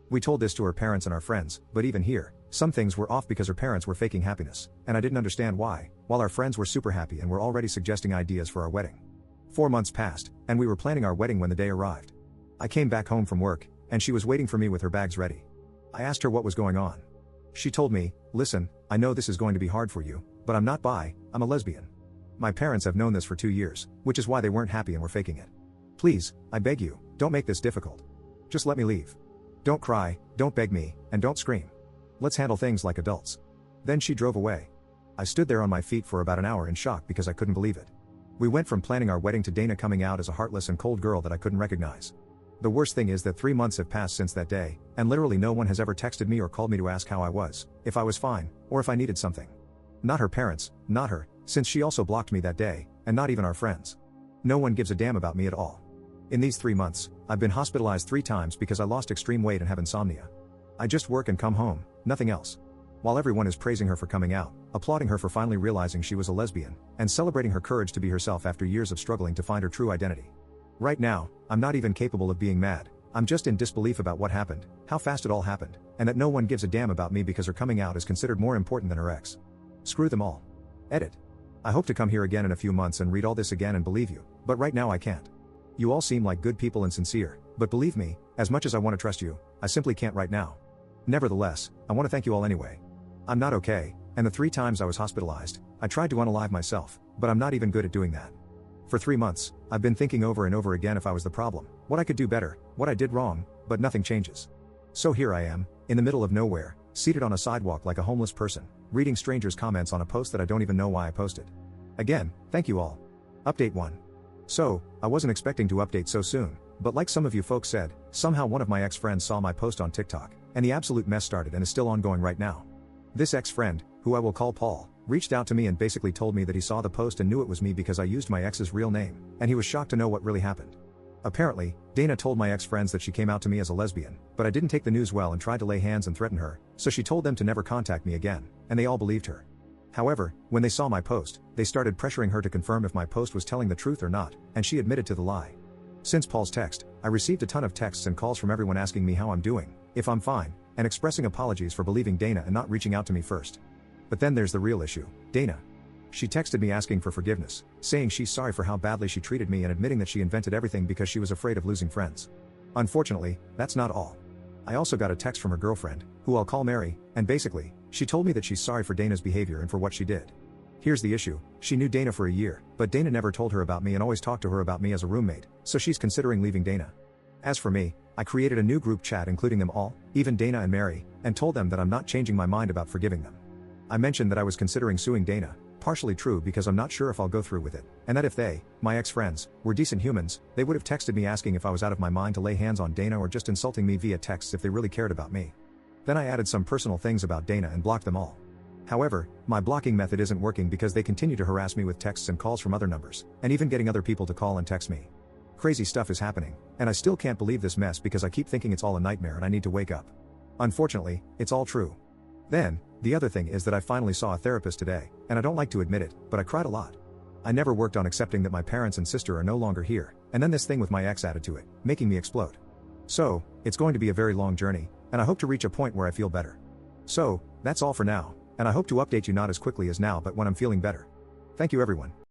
We told this to her parents and our friends, but even here, some things were off because her parents were faking happiness, and I didn't understand why, while our friends were super happy and were already suggesting ideas for our wedding. 4 months passed, and we were planning our wedding when the day arrived. I came back home from work, and she was waiting for me with her bags ready. I asked her what was going on. She told me, "Listen, I know this is going to be hard for you, but I'm not bi, I'm a lesbian. My parents have known this for 2 years, which is why they weren't happy and were faking it. Please, I beg you, don't make this difficult. Just let me leave. Don't cry, don't beg me, and don't scream. Let's handle things like adults." Then she drove away. I stood there on my feet for about an hour in shock because I couldn't believe it. We went from planning our wedding to Dana coming out as a heartless and cold girl that I couldn't recognize. The worst thing is that 3 months have passed since that day, and literally no one has ever texted me or called me to ask how I was, if I was fine, or if I needed something. Not her parents, not her, since she also blocked me that day, and not even our friends. No one gives a damn about me at all. In these 3 months, I've been hospitalized 3 times because I lost extreme weight and have insomnia. I just work and come home, nothing else. While everyone is praising her for coming out, applauding her for finally realizing she was a lesbian, and celebrating her courage to be herself after years of struggling to find her true identity. Right now, I'm not even capable of being mad. I'm just in disbelief about what happened, how fast it all happened, and that no one gives a damn about me because her coming out is considered more important than her ex. Screw them all. Edit. I hope to come here again in a few months and read all this again and believe you, but right now I can't. You all seem like good people and sincere, but believe me, as much as I want to trust you, I simply can't right now. Nevertheless, I want to thank you all anyway. I'm not okay, and the 3 times I was hospitalized, I tried to unalive myself, but I'm not even good at doing that. For 3 months, I've been thinking over and over again if I was the problem, what I could do better, what I did wrong, but nothing changes. So here I am, in the middle of nowhere, seated on a sidewalk like a homeless person, reading strangers' comments on a post that I don't even know why I posted. Again, thank you all. Update 1. So, I wasn't expecting to update so soon, but like some of you folks said, somehow one of my ex-friends saw my post on TikTok, and the absolute mess started and is still ongoing right now. This ex-friend, who I will call Paul, reached out to me and basically told me that he saw the post and knew it was me because I used my ex's real name, and he was shocked to know what really happened. Apparently, Dana told my ex-friends that she came out to me as a lesbian, but I didn't take the news well and tried to lay hands and threaten her, so she told them to never contact me again, and they all believed her. However, when they saw my post, they started pressuring her to confirm if my post was telling the truth or not, and she admitted to the lie. Since Paul's text, I received a ton of texts and calls from everyone asking me how I'm doing, if I'm fine, and expressing apologies for believing Dana and not reaching out to me first. But then there's the real issue, Dana. She texted me asking for forgiveness, saying she's sorry for how badly she treated me and admitting that she invented everything because she was afraid of losing friends. Unfortunately, that's not all. I also got a text from her girlfriend, who I'll call Mary, and basically, she told me that she's sorry for Dana's behavior and for what she did. Here's the issue, she knew Dana for a year, but Dana never told her about me and always talked to her about me as a roommate, so she's considering leaving Dana. As for me, I created a new group chat including them all, even Dana and Mary, and told them that I'm not changing my mind about forgiving them. I mentioned that I was considering suing Dana, partially true because I'm not sure if I'll go through with it, and that if they, my ex-friends, were decent humans, they would have texted me asking if I was out of my mind to lay hands on Dana or just insulting me via texts if they really cared about me. Then I added some personal things about Dana and blocked them all. However, my blocking method isn't working because they continue to harass me with texts and calls from other numbers, and even getting other people to call and text me. Crazy stuff is happening, and I still can't believe this mess because I keep thinking it's all a nightmare and I need to wake up. Unfortunately, it's all true. Then, the other thing is that I finally saw a therapist today, and I don't like to admit it, but I cried a lot. I never worked on accepting that my parents and sister are no longer here, and then this thing with my ex added to it, making me explode. So, it's going to be a very long journey, and I hope to reach a point where I feel better. So, that's all for now, and I hope to update you not as quickly as now but when I'm feeling better. Thank you everyone.